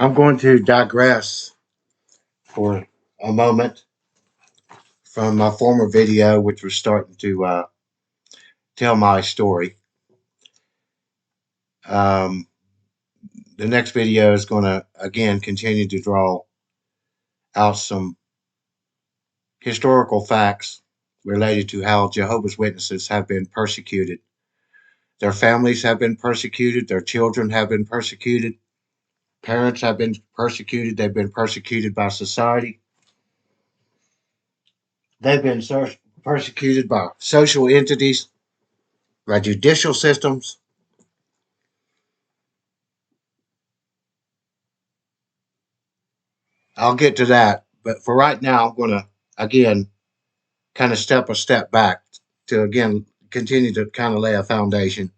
I'm going to digress for a moment from my former video, which was starting to tell my story. Um, the next video is going to, again, continue to draw out some historical facts related to how Jehovah's Witnesses have been persecuted. Their families have been persecuted, their children have been persecuted, parents have been persecuted, they've been persecuted by society, they've been persecuted by social entities, by judicial systems. I'll get to that, but for right now, I'm going to, again, kind of step a step back to, again, continue to kind of lay a foundation.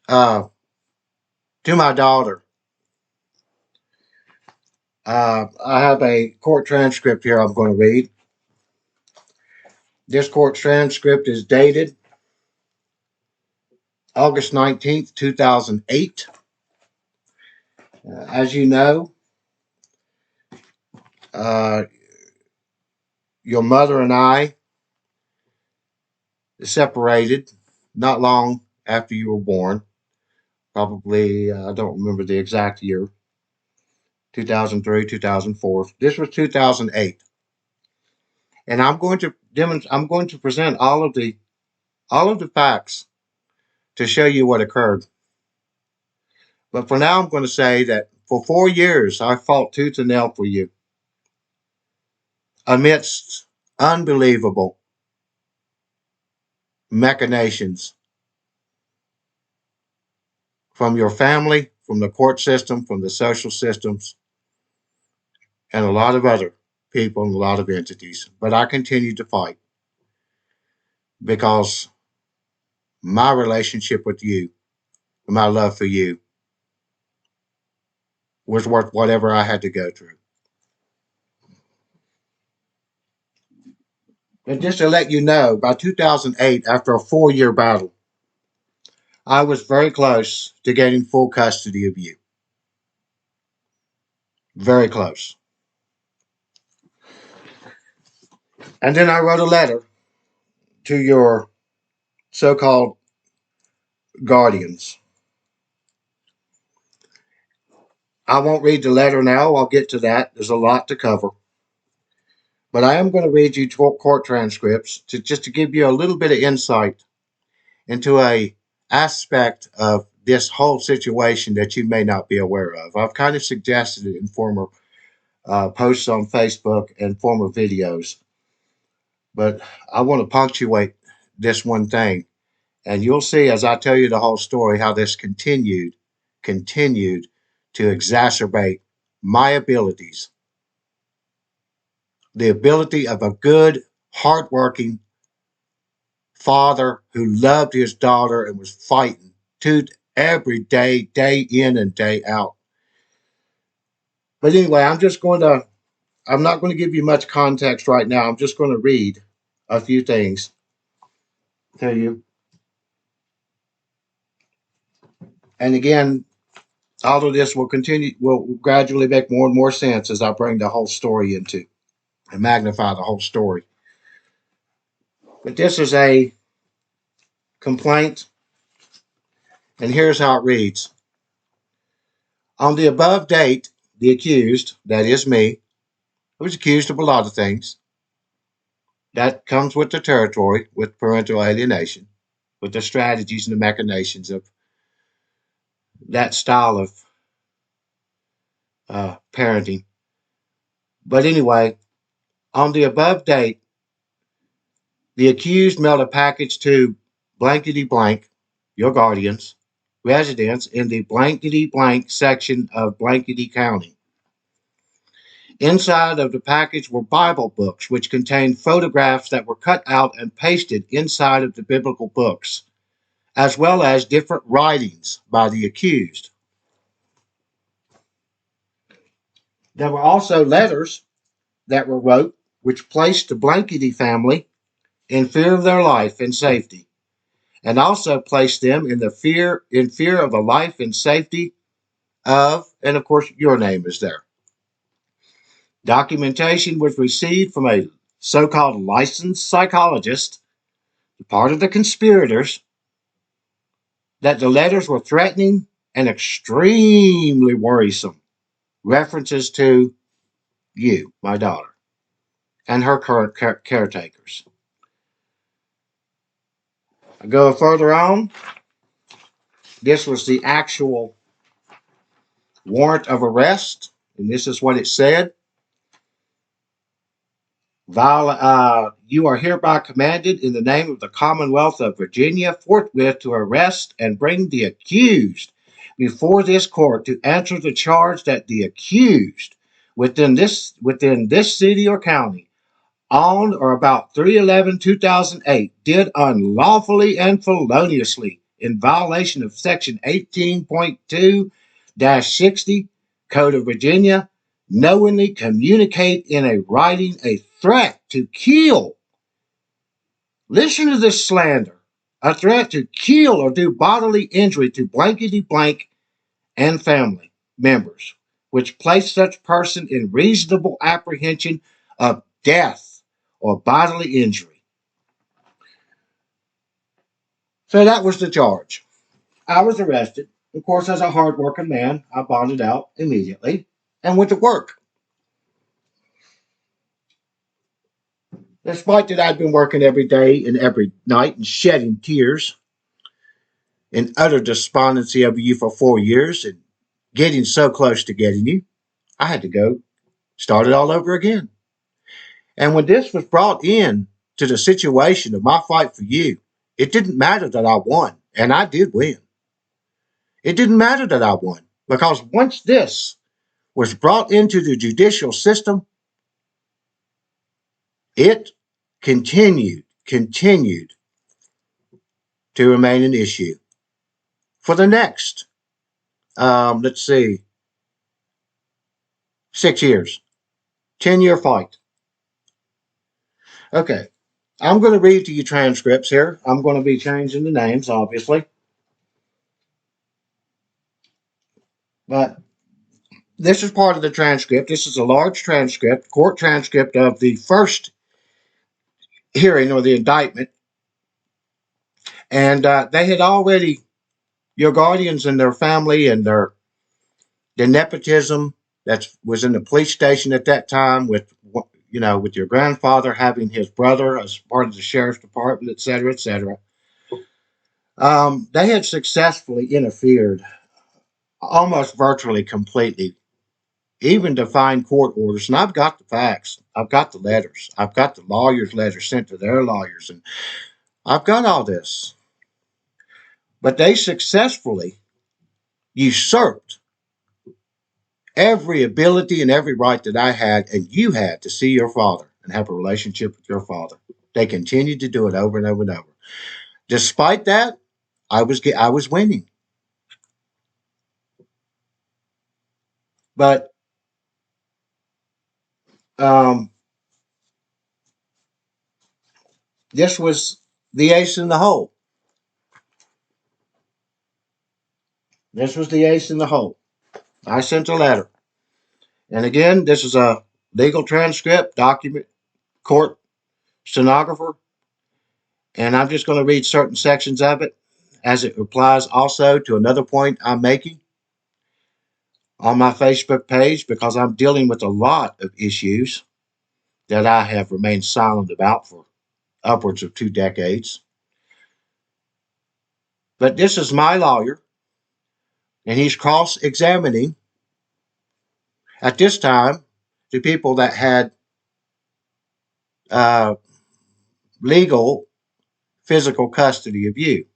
Uh, to my daughter, I have a court transcript here I'm going to read. This court transcript is dated August 19th, 2008. As you know, uh, your mother and I separated not long after you were born. Probably, I don't remember the exact year, 2003, 2004. This was 2008. And I'm going to present all of the facts to show you what occurred. But for now, I'm going to say that for 4 years, I fought tooth and nail for you amidst unbelievable machinations from your family, from the court system, from the social systems, and a lot of other people and a lot of entities. But I continued to fight because my relationship with you, my love for you, was worth whatever I had to go through. And just to let you know, by 2008, after a 4 year battle, I was very close to getting full custody of you. Very close. And then I wrote a letter to your so called guardians. I won't read the letter now. I'll get to that. There's a lot to cover. But I am going to read you court transcripts just to give you a little bit of insight into a aspect of this whole situation that you may not be aware of. I've kind of suggested it in former posts on Facebook and former videos, but I want to punctuate this one thing, and you'll see as I tell you the whole story how this continued to exacerbate my abilities, the ability of a good, hardworking father who loved his daughter and was fighting tooth every day, day in and day out. But anyway, I'm not going to give you much context right now. I'm just going to read a few things to you. And again, all of this will gradually make more and more sense as I bring the whole story into and magnify the whole story. But this is a complaint, and here's how it reads. On the above date, the accused, that is me, was accused of a lot of things. That comes with the territory, with parental alienation, with the strategies and the machinations of that style of parenting. But anyway, on the above date, the accused mailed a package to blankety blank, your guardians, residents in the blankety blank section of blankety county. Inside of the package were Bible books, which contained photographs that were cut out and pasted inside of the biblical books, as well as different writings by the accused. There were also letters that were wrote, which placed the Blankety family in fear of their life and safety, and also placed them in fear of the life and safety of, and of course, your name is there. Documentation was received from a so-called licensed psychologist, part of the conspirators, that the letters were threatening and extremely worrisome. References to you, my daughter, and her current caretakers. I go further on. This was the actual warrant of arrest, and this is what it said. You are hereby commanded in the name of the Commonwealth of Virginia forthwith to arrest and bring the accused before this court to answer the charge that the accused within this city or county on or about 3/11/2008 did unlawfully and feloniously in violation of section 18.2-60 Code of Virginia knowingly communicate in a writing a threat to kill. Listen to this slander. A threat to kill or do bodily injury to blankety blank and family members, which place such person in reasonable apprehension of death or bodily injury. So that was the charge. I was arrested. Of course, as a hardworking man, I bonded out immediately and went to work. Despite that, I'd been working every day and every night and shedding tears in utter despondency over you for 4 years and getting so close to getting you, I had to go start it all over again. And when this was brought in to the situation of my fight for you, it didn't matter that I won, and I did win. It didn't matter that I won, because once this was brought into the judicial system, it continued to remain an issue for the next, let's see, 6 years, 10-year fight. Okay, I'm going to read to you transcripts here. I'm going to be changing the names, obviously. But this is part of the transcript. This is a large transcript, court transcript of the first hearing or the indictment. And they had already, your guardians and their family and the nepotism that was in the police station at that time with your grandfather having his brother as part of the sheriff's department, et cetera, et cetera. They had successfully interfered almost virtually completely, even to find court orders. And I've got the facts. I've got the letters. I've got the lawyers' letters sent to their lawyers. And I've got all this. But they successfully usurped every ability and every right that I had and you had to see your father and have a relationship with your father. They continued to do it over and over and over. Despite that, I was winning. But um, this was the ace in the hole. This was the ace in the hole. I sent a letter. And again, this is a legal transcript, document, court stenographer. And I'm just going to read certain sections of it as it applies also to another point I'm making on my Facebook page, because I'm dealing with a lot of issues that I have remained silent about for upwards of 2 decades. But this is my lawyer, and he's cross-examining at this time the people that had uh, legal physical custody of you.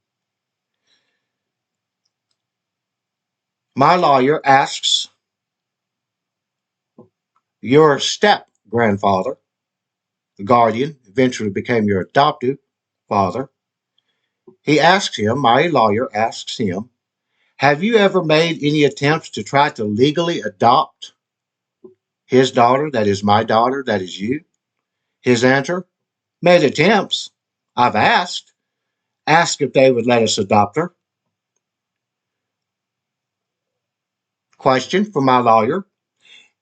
My lawyer asks your step grandfather, the guardian, eventually became your adoptive father. My lawyer asks him, have you ever made any attempts to try to legally adopt his daughter, that is my daughter, that is you? His answer, made attempts. I've asked if they would let us adopt her. Question from my lawyer.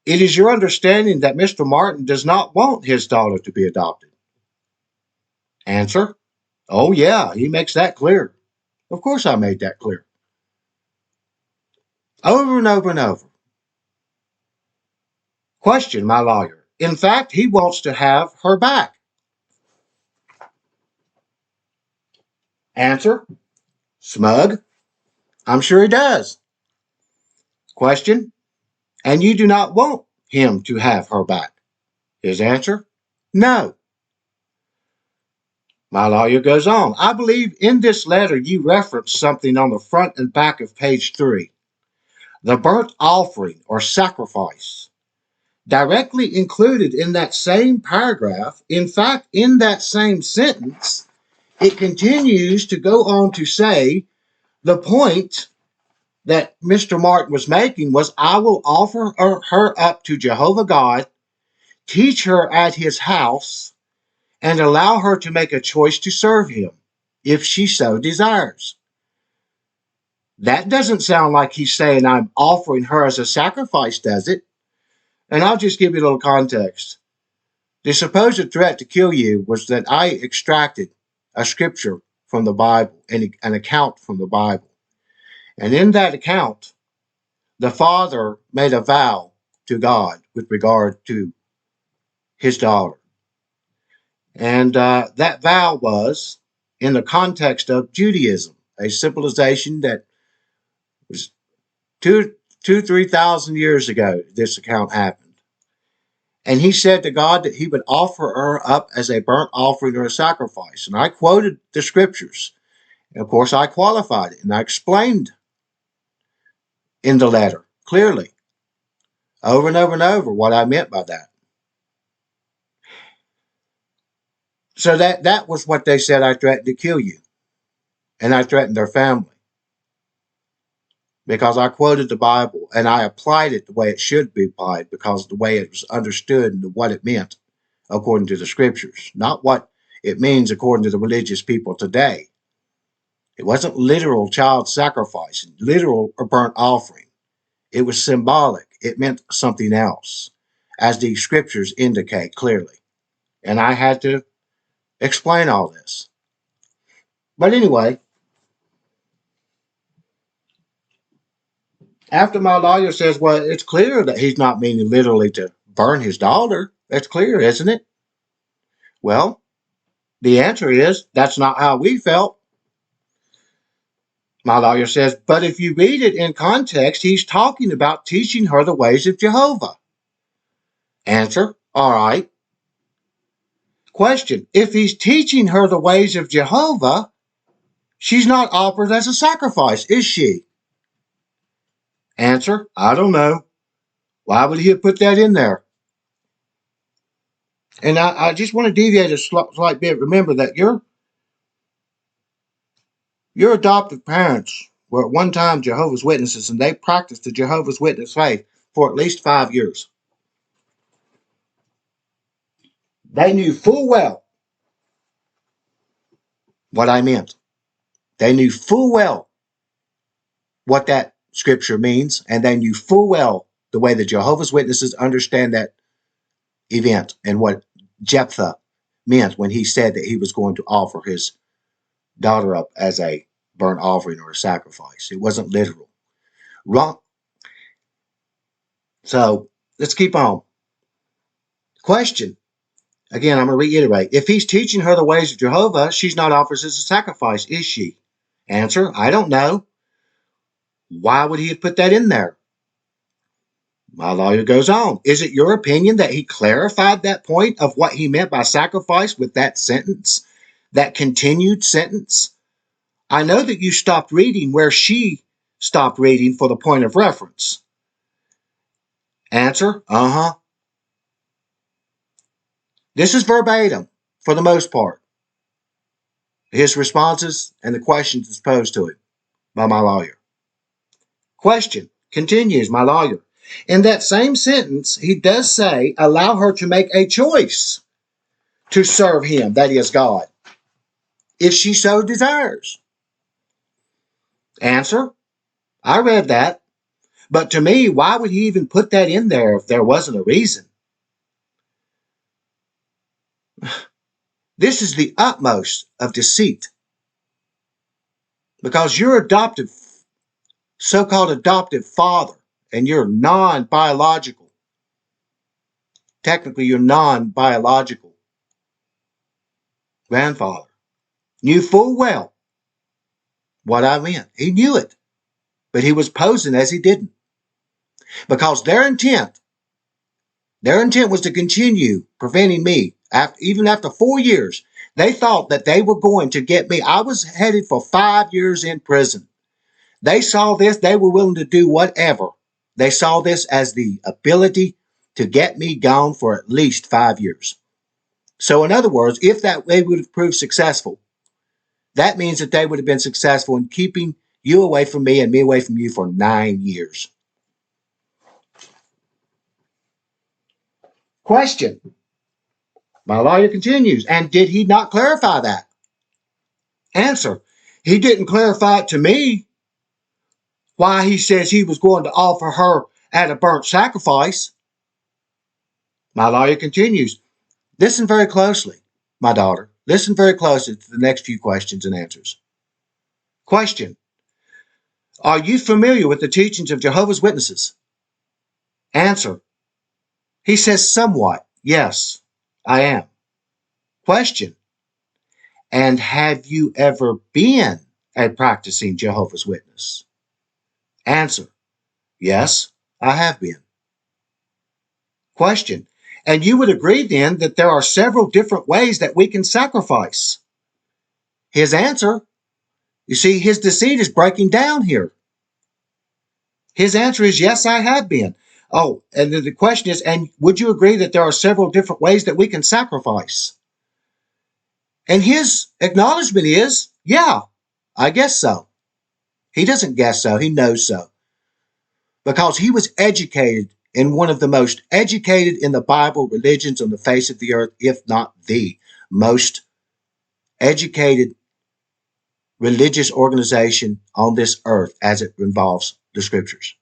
It is your understanding that Mr. Martin does not want his daughter to be adopted? Answer. Oh, yeah, he makes that clear. Of course I made that clear. Over and over and over. Question my lawyer. In fact, he wants to have her back. Answer. Smug. I'm sure he does. Question. And you do not want him to have her back? His answer. No. My lawyer goes on. I believe in this letter you referenced something on the front and back of page 3. The burnt offering or sacrifice. Directly included in that same paragraph, in fact, in that same sentence, it continues to go on to say the point that Mr. Martin was making was, I will offer her up to Jehovah God, teach her at his house, and allow her to make a choice to serve him if she so desires. That doesn't sound like he's saying I'm offering her as a sacrifice, does it? And I'll just give you a little context. The supposed threat to kill you was that I extracted a scripture from the Bible, an account from the Bible. And in that account, the father made a vow to God with regard to his daughter. And that vow was in the context of Judaism, a civilization that was 3,000 years ago, this account happened. And he said to God that he would offer her up as a burnt offering or a sacrifice. And I quoted the scriptures. And of course, I qualified it and I explained in the letter clearly, over and over and over, what I meant by that. So that was what they said. I threatened to kill you. And I threatened their family. Because I quoted the Bible and I applied it the way it should be applied, because the way it was understood and what it meant according to the scriptures, not what it means according to the religious people today. It wasn't literal child sacrifice, literal or burnt offering. It was symbolic. It meant something else, as the scriptures indicate clearly. And I had to explain all this. But anyway, after my lawyer says, well, it's clear that he's not meaning literally to burn his daughter. That's clear, isn't it? Well, the answer is that's not how we felt. My lawyer says, but if you read it in context, he's talking about teaching her the ways of Jehovah. Answer, all right. Question, if he's teaching her the ways of Jehovah, she's not offered as a sacrifice, is she? Answer, I don't know. Why would he have put that in there? And I just want to deviate a slight bit. Remember that your adoptive parents were at one time Jehovah's Witnesses, and they practiced the Jehovah's Witness faith for at least 5 years. They knew full well what I meant. They knew full well what that scripture means, and they knew full well the way the Jehovah's Witnesses understand that event and what Jephthah meant when he said that he was going to offer his daughter up as a burnt offering or a sacrifice. It wasn't literal. Wrong. So let's keep on. Question. Again, I'm going to reiterate. If he's teaching her the ways of Jehovah, she's not offered as a sacrifice, is she? Answer, I don't know. Why would he have put that in there? My lawyer goes on. Is it your opinion that he clarified that point of what he meant by sacrifice with that sentence, that continued sentence? I know that you stopped reading where she stopped reading for the point of reference. Answer, uh-huh. This is verbatim for the most part. His responses and the questions posed to him by my lawyer. Question, continues my lawyer. In that same sentence, he does say, allow her to make a choice to serve him, that is God, if she so desires. Answer, I read that. But to me, why would he even put that in there if there wasn't a reason? This is the utmost of deceit. Because your adoptive, so-called adoptive father, and you're non-biological, technically you're non-biological grandfather, knew full well what I meant. He knew it, but he was posing as he didn't. Because their intent was to continue preventing me, even after 4 years. They thought that they were going to get me. I was headed for 5 years in prison. They saw this. They were willing to do whatever. They saw this as the ability to get me gone for at least 5 years. So in other words, if that they would have proved successful, that means that they would have been successful in keeping you away from me and me away from you for 9 years. Question. My lawyer continues, and did he not clarify that? Answer. He didn't clarify it to me why he says he was going to offer her at a burnt sacrifice. My lawyer continues. Listen very closely, my daughter. Listen very closely to the next few questions and answers. Question. Are you familiar with the teachings of Jehovah's Witnesses? Answer. He says somewhat. Yes, I am. Question. And have you ever been a practicing Jehovah's Witness? Answer. Yes, I have been. Question. And you would agree then that there are several different ways that we can sacrifice? His answer. You see, his deceit is breaking down here. His answer is yes, I have been. Oh, and the question is, and would you agree that there are several different ways that we can sacrifice? And his acknowledgement is, yeah, I guess so. He doesn't guess so, he knows so. Because he was educated in one of the most educated in the Bible religions on the face of the earth, if not the most educated religious organization on this earth as it involves the scriptures.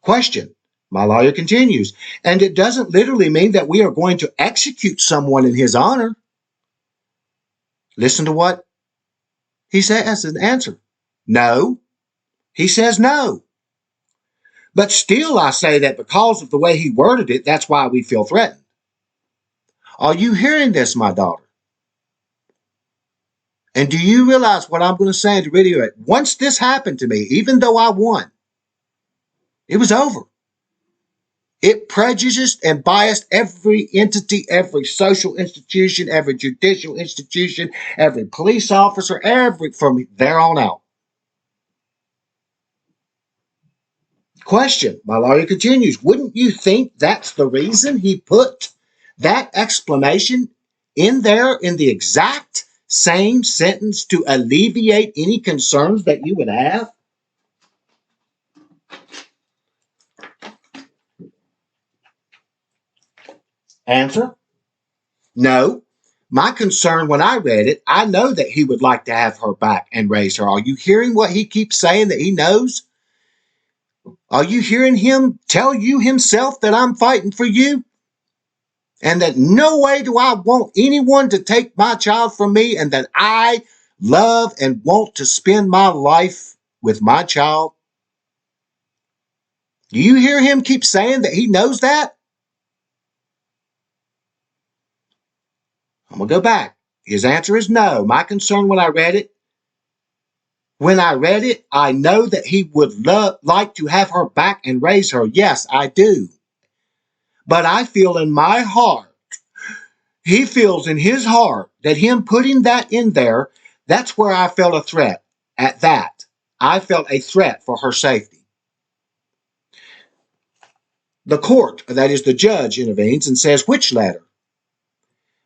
Question. My lawyer continues, and it doesn't literally mean that we are going to execute someone in his honor. Listen to what he says as an answer. No. He says no. But still I say that because of the way he worded it, that's why we feel threatened. Are you hearing this, my daughter? And do you realize what I'm going to say in the video? Once this happened to me, even though I won, it was over. It prejudiced and biased every entity, every social institution, every judicial institution, every police officer, from there on out. Question. My lawyer continues. Wouldn't you think that's the reason he put that explanation in there in the exact same sentence to alleviate any concerns that you would have? Answer. No. My concern when I read it, I know that he would like to have her back and raise her. Are you hearing what he keeps saying that he knows? Are you hearing him tell you himself that I'm fighting for you? And that no way do I want anyone to take my child from me, and that I love and want to spend my life with my child? Do you hear him keep saying that he knows that? I'm going to go back. His answer is no. My concern when I read it, I know that he would like to have her back and raise her. Yes, I do. But I feel in my heart, he feels in his heart that him putting that in there, that's where I felt a threat. At that, I felt a threat for her safety. The court, that is the judge, intervenes and says, which letter?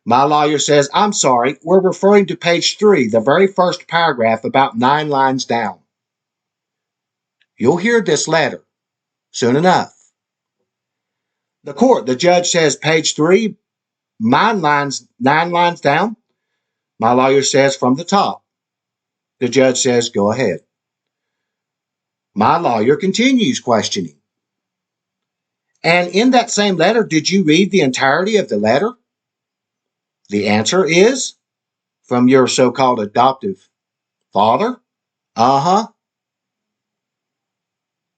My lawyer says, I'm sorry, we're referring to page 3, the very first paragraph, about 9 lines down. You'll hear this letter soon enough. The court, the judge says, page 3, 9 lines down. My lawyer says, from the top. The judge says, go ahead. My lawyer continues questioning. And in that same letter, did you read the entirety of the letter? The answer is from your so-called adoptive father? Uh-huh.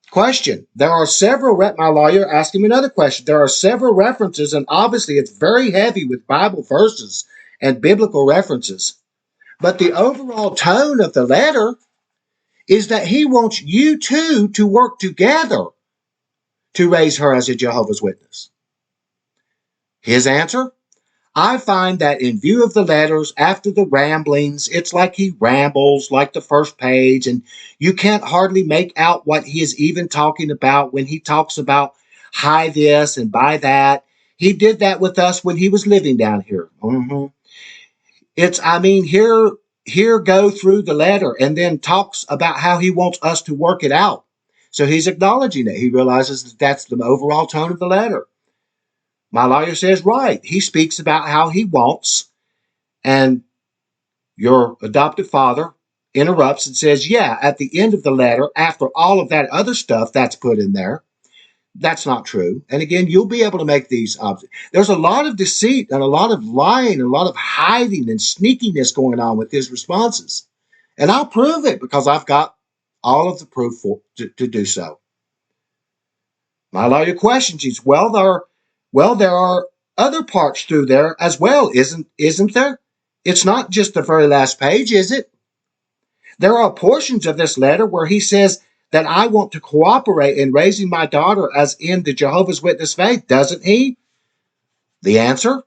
Question. There are several, my lawyer asked him another question. There are several references, and obviously it's very heavy with Bible verses and biblical references. But the overall tone of the letter is that he wants you two to work together to raise her as a Jehovah's Witness. His answer? I find that in view of the letters, after the ramblings, it's like he rambles like the first page, and you can't hardly make out what he is even talking about when he talks about hi this and buy that. He did that with us when he was living down here. Here go through the letter and then talks about how he wants us to work it out. So he's acknowledging it. He realizes that that's the overall tone of the letter. My lawyer says, right. He speaks about how he wants, and your adoptive father interrupts and says, yeah, at the end of the letter, after all of that other stuff that's put in there, that's not true. And again, you'll be able to make these there's a lot of deceit and a lot of lying and a lot of hiding and sneakiness going on with his responses. And I'll prove it because I've got all of the proof to do so. My lawyer questions you. There are other parts through there as well, isn't there? It's not just the very last page, is it? There are portions of this letter where he says that I want to cooperate in raising my daughter as in the Jehovah's Witness faith, doesn't he? The answer?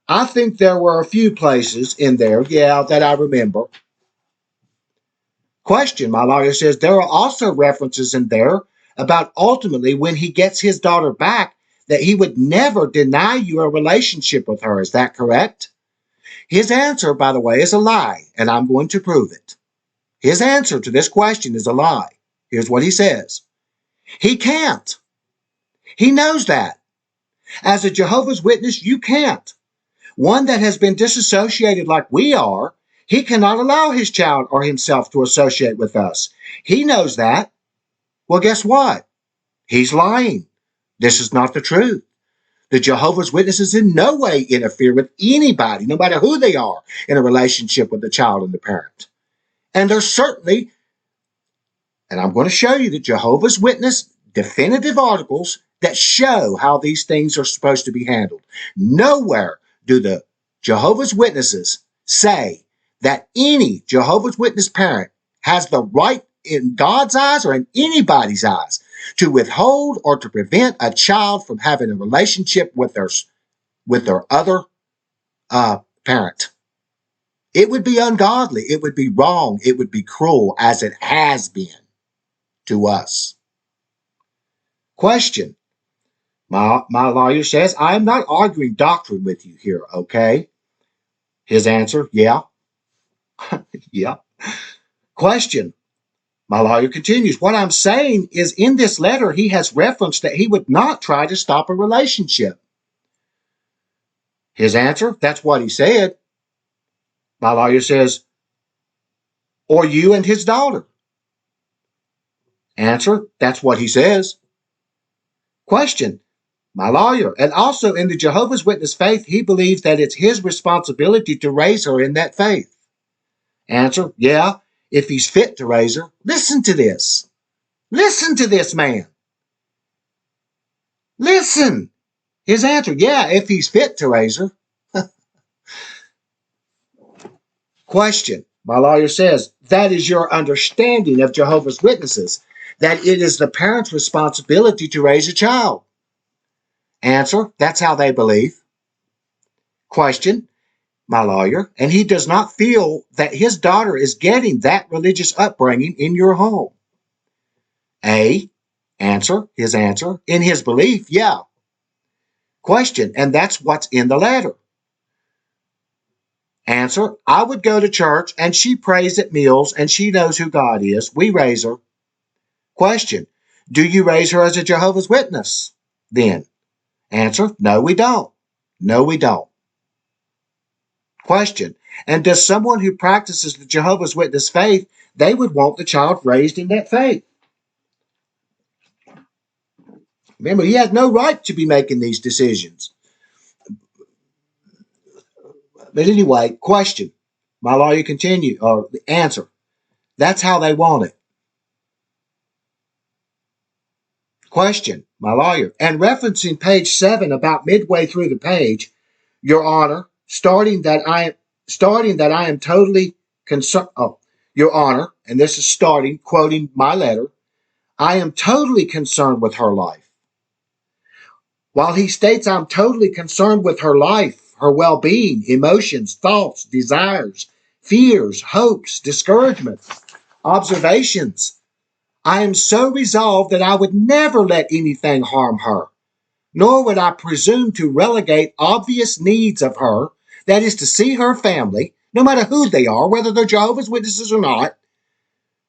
I think there were a few places in there, that I remember. Question, my lawyer says, there are also references in there about ultimately when he gets his daughter back that he would never deny you a relationship with her. Is that correct? His answer, by the way, is a lie, and I'm going to prove it. His answer to this question is a lie. Here's what he says. He can't. He knows that. As a Jehovah's Witness, you can't. One that has been disassociated like we are, he cannot allow his child or himself to associate with us. He knows that. Well, guess what? He's lying. This is not the truth. The Jehovah's Witnesses in no way interfere with anybody, no matter who they are, in a relationship with the child and the parent. And there's certainly, and I'm going to show you the Jehovah's Witness definitive articles that show how these things are supposed to be handled. Nowhere do the Jehovah's Witnesses say that any Jehovah's Witness parent has the right in God's eyes or in anybody's eyes to withhold or to prevent a child from having a relationship with their other parent. It would be ungodly. It would be wrong. It would be cruel, as it has been to us. Question. My lawyer says, I am not arguing doctrine with you here, okay? His answer, yeah. Yeah. Question. My lawyer continues, what I'm saying is in this letter, he has referenced that he would not try to stop a relationship. His answer, that's what he said. My lawyer says, or you and his daughter. Answer, that's what he says. Question, my lawyer, and also in the Jehovah's Witness faith, he believes that it's his responsibility to raise her in that faith. Answer, yeah, if he's fit to raise her. Listen to this. Listen to this man. Listen. His answer, yeah, if he's fit to raise her. Question. My lawyer says, that is your understanding of Jehovah's Witnesses, that it is the parent's responsibility to raise a child. Answer, that's how they believe. Question. My lawyer, and he does not feel that his daughter is getting that religious upbringing in your home. His answer, in his belief, yeah. Question, and that's what's in the letter. Answer, I would go to church and she prays at meals and she knows who God is. We raise her. Question, do you raise her as a Jehovah's Witness then? Answer, no, we don't. No, we don't. Question, and does someone who practices the Jehovah's Witness faith, they would want the child raised in that faith? Remember, he had no right to be making these decisions. But anyway, question. My lawyer continued, or the answer. That's how they want it. Question. My lawyer. And referencing page 7, about midway through the page, Your Honor, starting that I am totally concerned. Oh, Your Honor, and this is starting, quoting my letter. I am totally concerned with her life. While he states I'm totally concerned with her life, her well-being, emotions, thoughts, desires, fears, hopes, discouragements, observations, I am so resolved that I would never let anything harm her, nor would I presume to relegate obvious needs of her, that is to see her family, no matter who they are, whether they're Jehovah's Witnesses or not,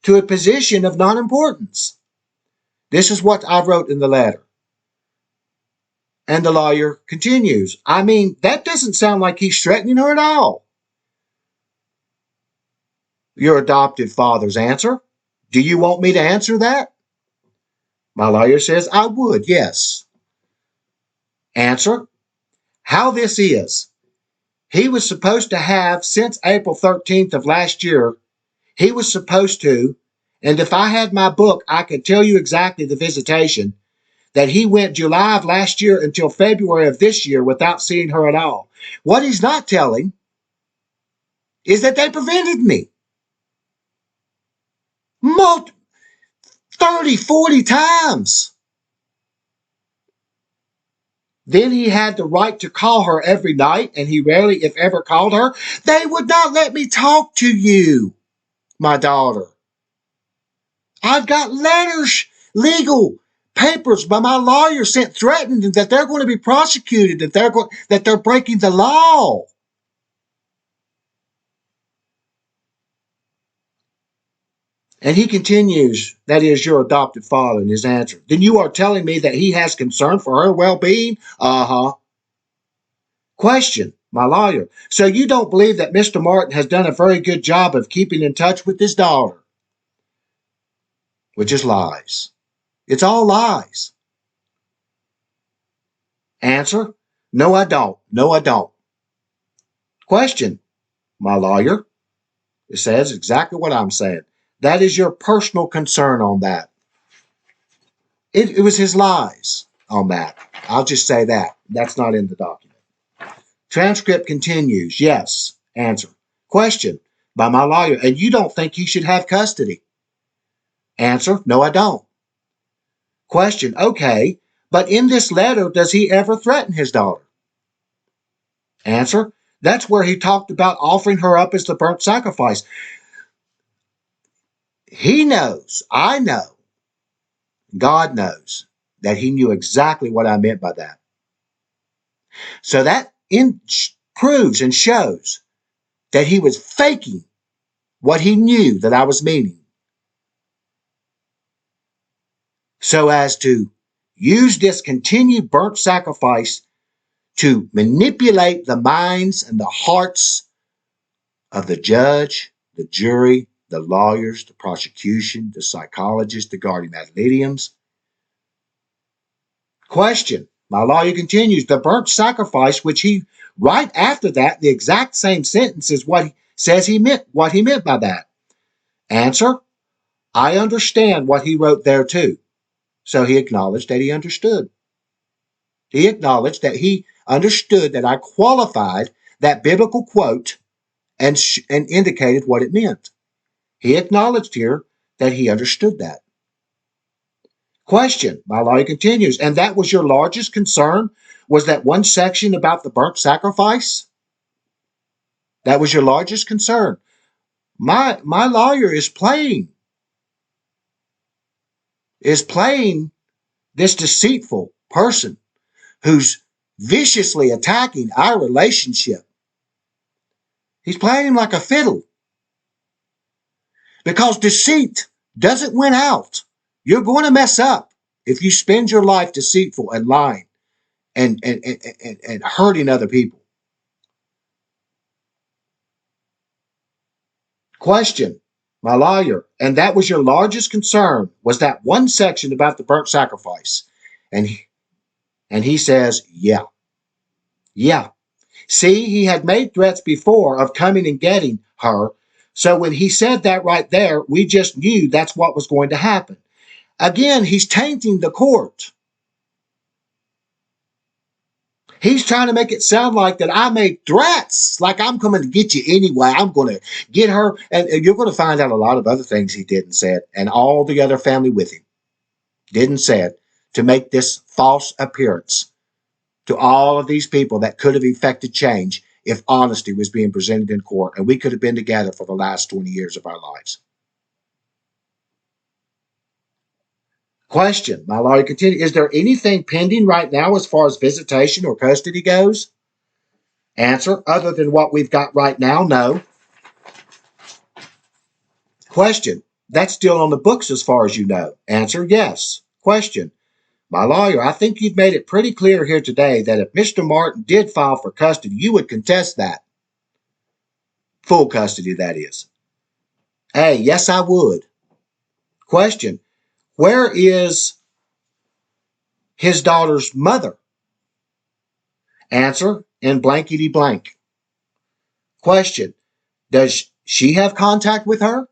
to a position of non-importance. This is what I wrote in the letter. And the lawyer continues, I mean, that doesn't sound like he's threatening her at all. Your adopted father's answer. Do you want me to answer that? My lawyer says, I would, yes. Answer. How this is. He was supposed to have, since April 13th of last year, he was supposed to, and if I had my book, I could tell you exactly the visitation, that he went July of last year until February of this year without seeing her at all. What he's not telling is that they prevented me. 30, 40 times. Then he had the right to call her every night, and he rarely, if ever, called her. They would not let me talk to you, my daughter. I've got letters, legal papers by my lawyer sent threatening that they're going to be prosecuted, that they're breaking the law. And he continues, that is your adopted father, in his answer. Then you are telling me that he has concern for her well-being? Uh-huh. Question, my lawyer. So you don't believe that Mr. Martin has done a very good job of keeping in touch with his daughter? Which is lies. It's all lies. Answer, no, I don't. No, I don't. Question, my lawyer. It says exactly what I'm saying. That is your personal concern on that. It was his lies on that. I'll just say that. That's not in the document. Transcript continues. Yes. Answer. Question by my lawyer. And you don't think he should have custody? Answer. No, I don't. Question. Okay. But in this letter, does he ever threaten his daughter? Answer. That's where he talked about offering her up as the burnt sacrifice. He knows, I know, God knows that he knew exactly what I meant by that. So that proves and shows that he was faking what he knew that I was meaning, so as to use this continued burnt sacrifice to manipulate the minds and the hearts of the judge, the jury, the lawyers, the prosecution, the psychologists, the guardian ad litems. Question. My lawyer continues, the burnt sacrifice, which he, right after that, the exact same sentence is what he says he meant, what he meant by that. Answer. I understand what he wrote there too. So he acknowledged that he understood. He acknowledged that he understood that I qualified that biblical quote and indicated what it meant. He acknowledged here that he understood that. Question, my lawyer continues, and that was your largest concern? Was that one section about the burnt sacrifice? That was your largest concern? My lawyer is playing this deceitful person who's viciously attacking our relationship. He's playing him like a fiddle. Because deceit doesn't win out. You're going to mess up if you spend your life deceitful and lying and hurting other people. Question, my lawyer, and that was your largest concern, was that one section about the burnt sacrifice? And he says, yeah, yeah. See, he had made threats before of coming and getting her. So when he said that right there, we just knew that's what was going to happen. Again, he's tainting the court. He's trying to make it sound like that I made threats, like I'm coming to get you anyway. I'm going to get her. And you're going to find out a lot of other things he did and said, and all the other family with him did and said to make this false appearance to all of these people that could have effected change if honesty was being presented in court, and we could have been together for the last 20 years of our lives. Question, my lawyer continued, is there anything pending right now as far as visitation or custody goes? Answer, other than what we've got right now, no. Question, that's still on the books as far as you know. Answer, yes. Question, my lawyer, I think you've made it pretty clear here today that if Mr. Martin did file for custody, you would contest that. Full custody, that is. A, yes, I would. Question, where is his daughter's mother? Answer, in blankety blank. Question, does she have contact with her?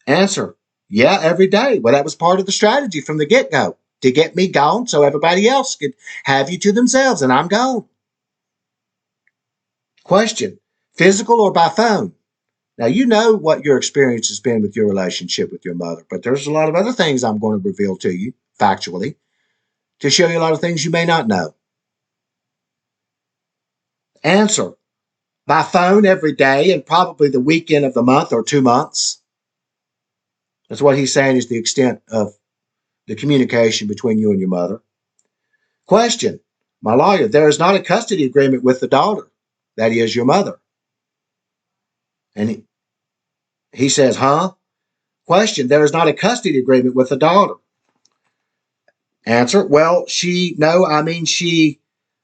Answer, yeah, every day. Well, that was part of the strategy from the get-go, to get me gone so everybody else could have you to themselves, and I'm gone. Question, physical or by phone? Now, you know what your experience has been with your relationship with your mother, but there's a lot of other things I'm going to reveal to you, factually, to show you a lot of things you may not know. Answer, by phone every day and probably the weekend of the month or 2 months. That's what he's saying is the extent of the communication between you and your mother. Question, my lawyer, there is not a custody agreement with the daughter. That is your mother. And he says, huh? Question, there is not a custody agreement with the daughter. Answer, well,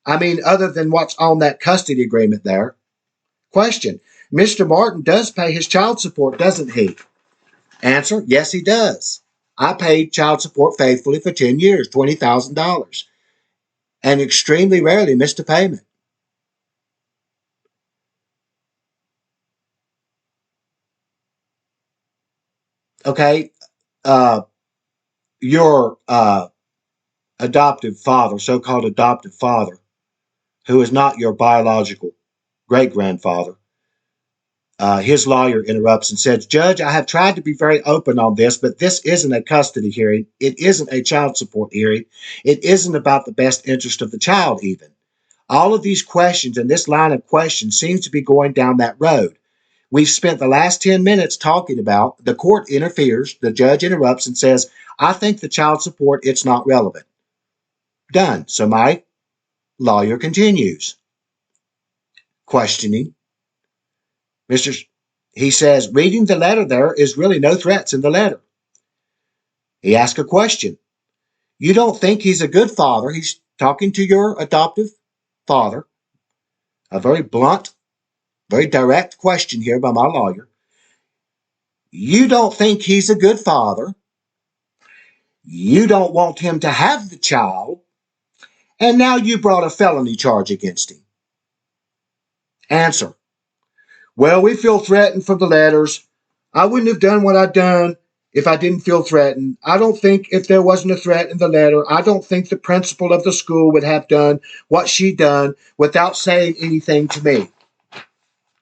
other than what's on that custody agreement there. Question, Mr. Martin does pay his child support, doesn't he? Answer, yes, he does. I paid child support faithfully for 10 years, $20,000, and extremely rarely missed a payment. Okay, your adoptive father, so-called adoptive father, who is not your biological great-grandfather, his lawyer interrupts and says, Judge, I have tried to be very open on this, but this isn't a custody hearing. It isn't a child support hearing. It isn't about the best interest of the child even. All of these questions and this line of questions seems to be going down that road. We've spent the last 10 minutes talking about, the court interferes, the judge interrupts and says, I think the child support, it's not relevant. Done. So my lawyer continues. Questioning. He says, reading the letter there is really no threats in the letter. He asks a question. You don't think he's a good father? He's talking to your adoptive father. A very blunt, very direct question here by my lawyer. You don't think he's a good father. You don't want him to have the child. And now you brought a felony charge against him. Answer. Well, we feel threatened from the letters. I wouldn't have done what I'd done if I didn't feel threatened. I don't think if there wasn't a threat in the letter, I don't think the principal of the school would have done what she done without saying anything to me.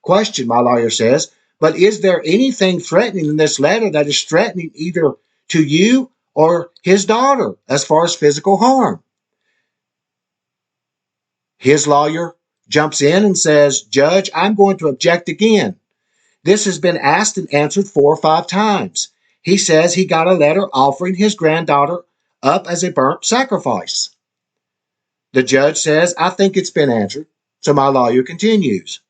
Question, my lawyer says, but is there anything threatening in this letter that is threatening either to you or his daughter as far as physical harm? His lawyer jumps in and says, Judge, I'm going to object again. This has been asked and answered 4 or 5 times. He says he got a letter offering his granddaughter up as a burnt sacrifice. The judge says, I think it's been answered. So my lawyer continues.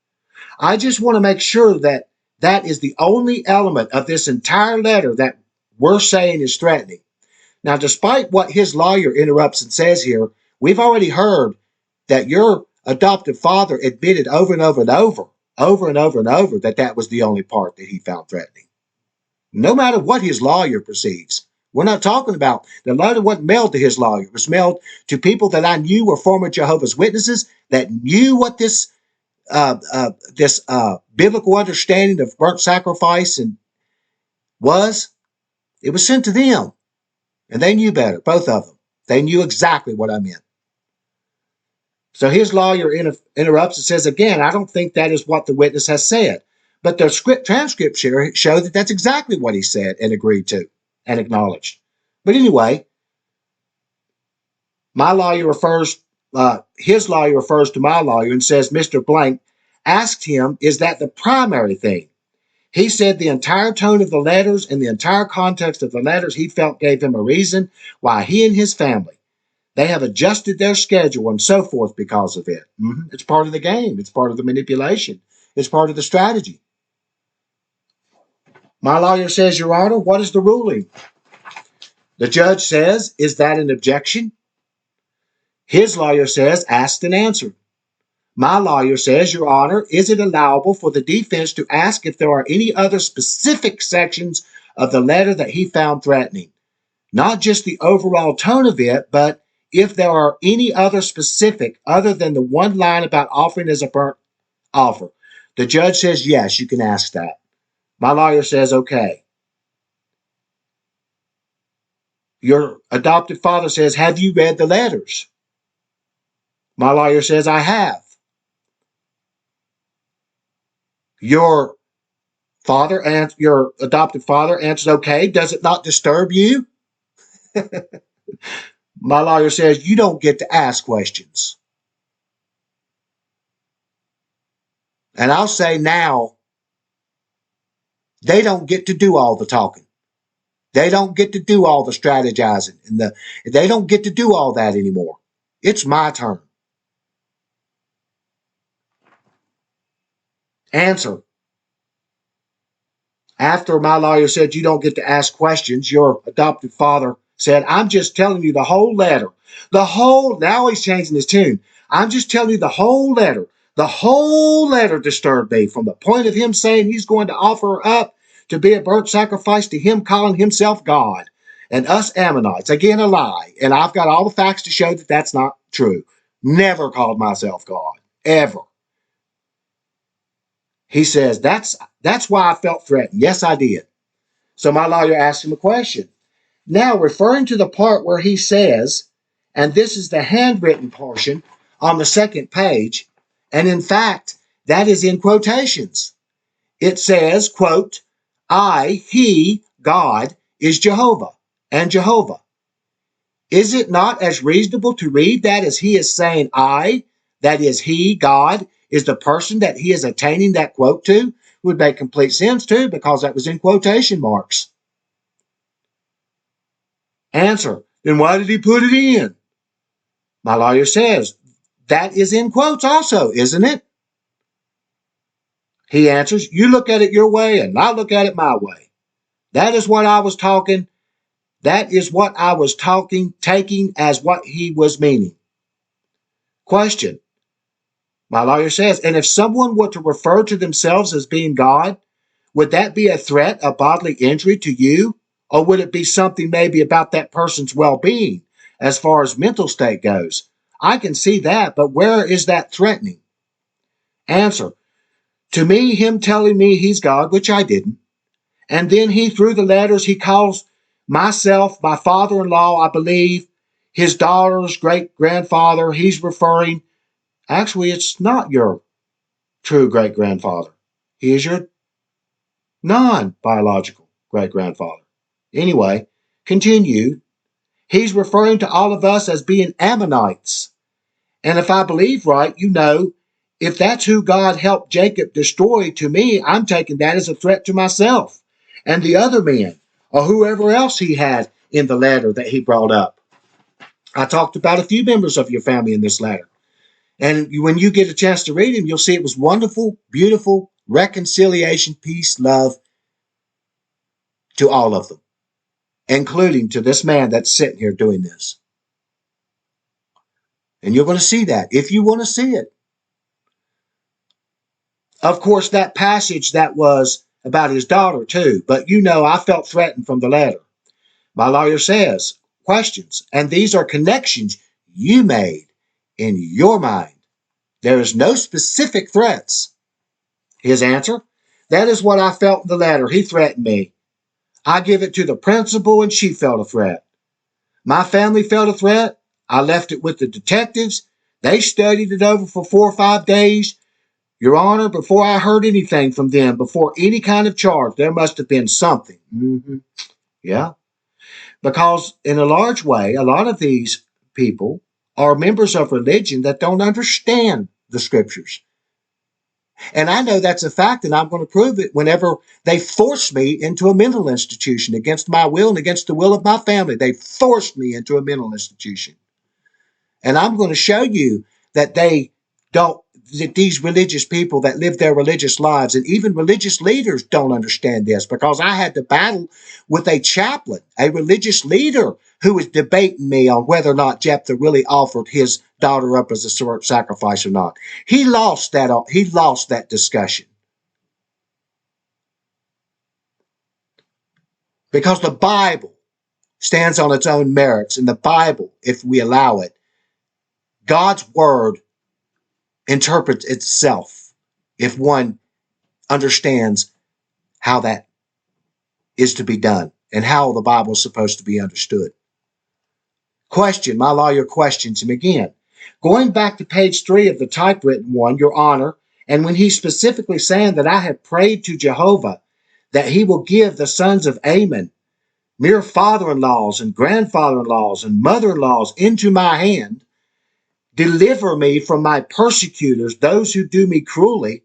I just want to make sure that that is the only element of this entire letter that we're saying is threatening. Now, despite what his lawyer interrupts and says here, we've already heard that your adoptive father admitted over and over and over that that was the only part that he found threatening. No matter what his lawyer perceives, We're not talking about, the letter wasn't mailed to his lawyer. It was mailed to people that I knew were former Jehovah's Witnesses that knew what this biblical understanding of burnt sacrifice and was. It was sent to them, and they knew better, both of them. They knew exactly what I meant. So his lawyer interrupts and says, again, I don't think that is what the witness has said. But the transcript show that that's exactly what he said and agreed to and acknowledged. But anyway, his lawyer refers to my lawyer and says, Mr. Blank asked him, is that the primary thing? He said the entire tone of the letters and the entire context of the letters he felt gave him a reason why he and his family, they have adjusted their schedule and so forth because of it. It's part of the game. It's part of the manipulation. It's part of the strategy. My lawyer says, Your Honor, what is the ruling? The judge says, is that an objection? His lawyer says, asked and answered. My lawyer says, Your Honor, is it allowable for the defense to ask if there are any other specific sections of the letter that he found threatening? Not just the overall tone of it, but if there are any other specific other than the one line about offering as a burnt offer. The judge says, yes, you can ask that. My lawyer says, okay. Your adopted father says, have you read the letters? My lawyer says, I have. Your adopted father answers, okay, does it not disturb you? My lawyer says, you don't get to ask questions. And I'll say now, they don't get to do all the talking. They don't get to do all the strategizing. They don't get to do all that anymore. It's my turn. Answer. After my lawyer said you don't get to ask questions, your adopted father said, I'm just telling you the whole letter. Now he's changing his tune. I'm just telling you the whole letter. The whole letter disturbed me from the point of him saying he's going to offer her up to be a burnt sacrifice to him calling himself God and us Ammonites. Again, a lie. And I've got all the facts to show that that's not true. Never called myself God. Ever. He says, that's why I felt threatened. Yes, I did. So my lawyer asked him a question. Now, referring to the part where he says, and this is the handwritten portion on the second page, and in fact, that is in quotations. It says, quote, he, God, is Jehovah and Jehovah. Is it not as reasonable to read that as he is saying that is he, God, is the person that he is attaining that quote to? Would make complete sense too, because that was in quotation marks. Answer. Then why did he put it in? My lawyer says, that is in quotes also, isn't it? He answers, you look at it your way and I look at it my way. That is what I was talking. That is what I was taking as what he was meaning. Question. My lawyer says, and if someone were to refer to themselves as being God, would that be a threat of bodily injury to you? Or would it be something maybe about that person's well-being as far as mental state goes? I can see that, but where is that threatening? Answer. To me, him telling me he's God, which I didn't, and then he, through the letters, he calls myself, my father-in-law, I believe, his daughter's great-grandfather. He's referring, actually, it's not your true great-grandfather. He is your non-biological great-grandfather. Anyway, continue. He's referring to all of us as being Ammonites. And if I believe right, if that's who God helped Jacob destroy, to me, I'm taking that as a threat to myself and the other men or whoever else he had in the letter that he brought up. I talked about a few members of your family in this letter. And when you get a chance to read him, you'll see it was wonderful, beautiful, reconciliation, peace, love to all of them, including to this man that's sitting here doing this. And you're going to see that if you want to see it. Of course, that passage that was about his daughter too, but I felt threatened from the letter. My lawyer says, questions, and these are connections you made in your mind. There is no specific threats. His answer, that is what I felt in the letter. He threatened me. I give it to the principal and she felt a threat. My family felt a threat. I left it with the detectives. They studied it over for 4 or 5 days. Your Honor, before I heard anything from them, before any kind of charge, there must have been something. Yeah. Because in a large way, a lot of these people are members of religion that don't understand the scriptures. And I know that's a fact, and I'm going to prove it whenever they force me into a mental institution against my will and against the will of my family. They forced me into a mental institution. And I'm going to show you that that these religious people that live their religious lives and even religious leaders don't understand this, because I had to battle with a chaplain, a religious leader who was debating me on whether or not Jephthah really offered his daughter up as a sacrifice or not. He lost that discussion because the Bible stands on its own merits. And the Bible, if we allow it, God's word interprets itself if one understands how that is to be done and how the Bible is supposed to be understood. Question, my lawyer questions him again. Going back to page 3 of the typewritten one, Your Honor, and when he's specifically saying that I have prayed to Jehovah that he will give the sons of Ammon, mere father-in-laws and grandfather-in-laws and mother-in-laws into my hand, deliver me from my persecutors, those who do me cruelly.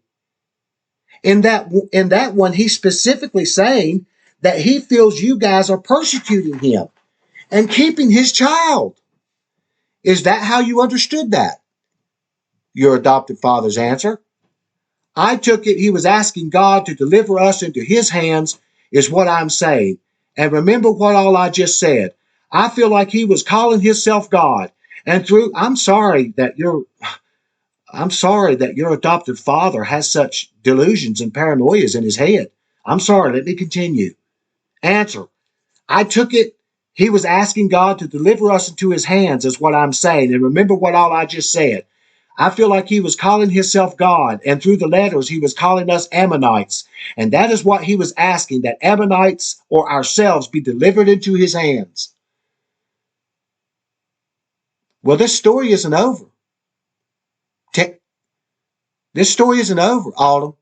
In that one, he's specifically saying that he feels you guys are persecuting him and keeping his child. Is that how you understood that? Your adopted father's answer, I took it he was asking God to deliver us into his hands, is what I'm saying. And remember what all I just said. I feel like he was calling himself God. And I'm sorry that your adopted father has such delusions and paranoias in his head. I'm sorry, let me continue. Answer, I took it he was asking God to deliver us into his hands, is what I'm saying. And remember what all I just said. I feel like he was calling himself God, and through the letters he was calling us Ammonites. And that is what he was asking, that Ammonites or ourselves be delivered into his hands. Well, this story isn't over. This story isn't over, Autumn.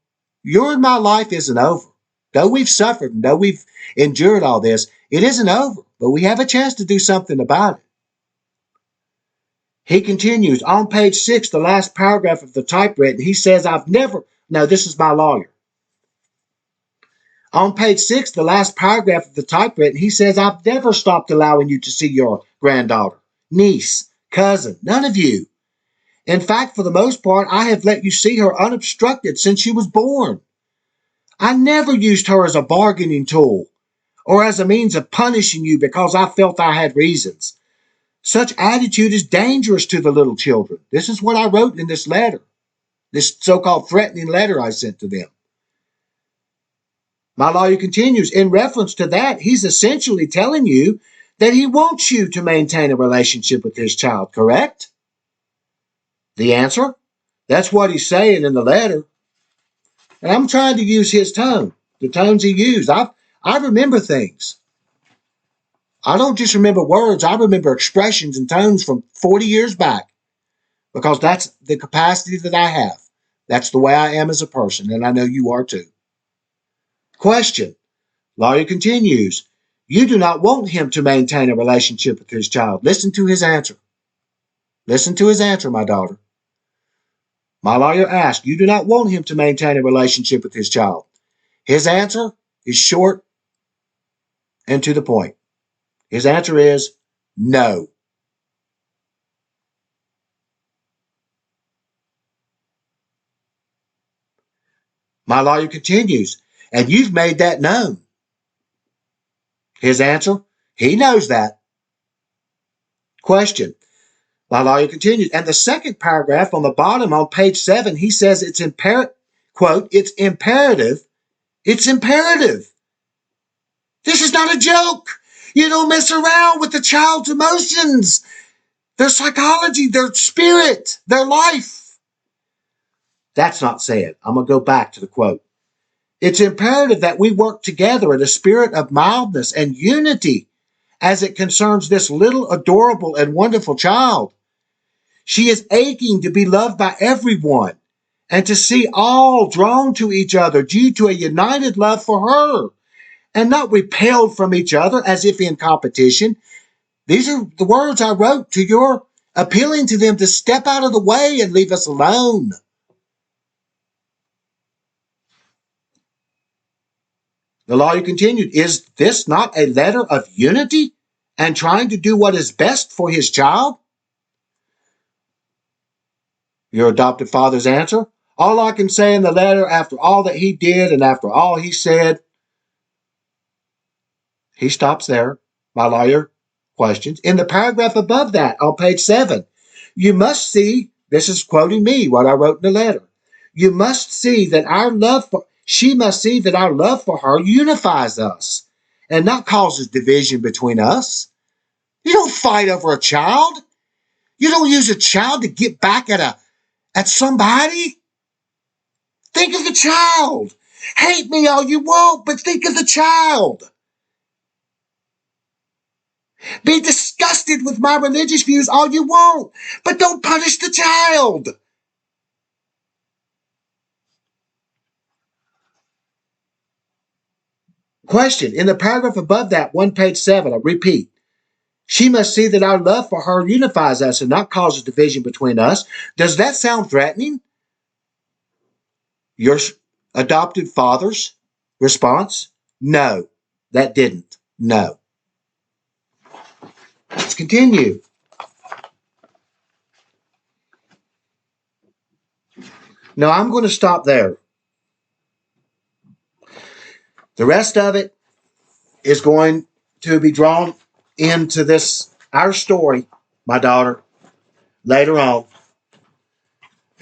Your and my life isn't over. Though we've suffered and though we've endured all this, it isn't over. But we have a chance to do something about it. He continues on page 6, the last paragraph of the typewritten. He says, no, this is my lawyer. On page 6, the last paragraph of the typewritten, he says, I've never stopped allowing you to see your granddaughter, niece, cousin, none of you. In fact, for the most part, I have let you see her unobstructed since she was born. I never used her as a bargaining tool or as a means of punishing you because I felt I had reasons. Such attitude is dangerous to the little children. This is what I wrote in this letter, this so-called threatening letter I sent to them. My lawyer continues, in reference to that, he's essentially telling you that he wants you to maintain a relationship with his child, correct? The answer? That's what he's saying in the letter. And I'm trying to use his tone, the tones he used. I remember things. I don't just remember words. I remember expressions and tones from 40 years back because that's the capacity that I have. That's the way I am as a person, and I know you are too. Question. Lawyer continues. You do not want him to maintain a relationship with his child. Listen to his answer. Listen to his answer, my daughter. My lawyer asked, you do not want him to maintain a relationship with his child. His answer is short and to the point. His answer is no. My lawyer continues, and you've made that known. His answer, he knows that. Question. My lawyer continues, and the second paragraph on the bottom on page 7, he says it's quote, it's imperative. It's imperative. This is not a joke. You don't mess around with the child's emotions, their psychology, their spirit, their life. That's not said. I'm going to go back to the quote. It's imperative that we work together in a spirit of mildness and unity as it concerns this little adorable and wonderful child. She is aching to be loved by everyone and to see all drawn to each other due to a united love for her and not repelled from each other as if in competition. These are the words I wrote to your appealing to them to step out of the way and leave us alone. The lawyer continued, is this not a letter of unity and trying to do what is best for his child? Your adopted father's answer, all I can say in the letter after all that he did and after all he said. He stops there. My lawyer questions. In the paragraph above that, on page 7, you must see, this is quoting me, what I wrote in the letter. You must see that she must see that our love for her unifies us and not causes division between us. You don't fight over a child. You don't use a child to get back at somebody. Think of the child. Hate me all you want, but think of the child. Be disgusted with my religious views all you want, but don't punish the child. Question. In the paragraph above that, one page 7, I repeat, she must see that our love for her unifies us and not causes division between us. Does that sound threatening? Your adopted father's response? No, that didn't. No. Let's continue. No, I'm going to stop there. The rest of it is going to be drawn into our story, my daughter, later on,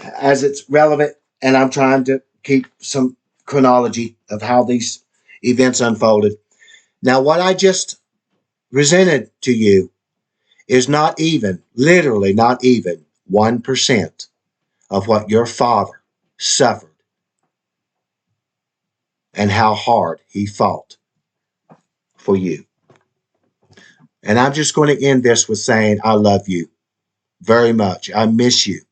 as it's relevant, and I'm trying to keep some chronology of how these events unfolded. Now, what I just presented to you is not even, literally not even 1% of what your father suffered and how hard he fought for you. And I'm just going to end this with saying, I love you very much. I miss you.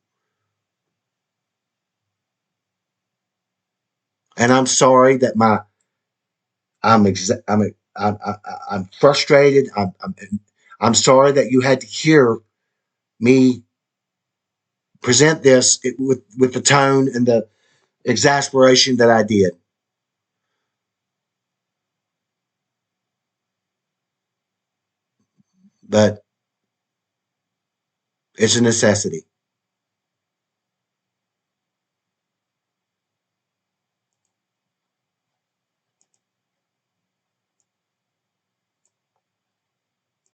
And I'm sorry that I'm frustrated. I'm sorry that you had to hear me present this with the tone and the exasperation that I did. But it's a necessity.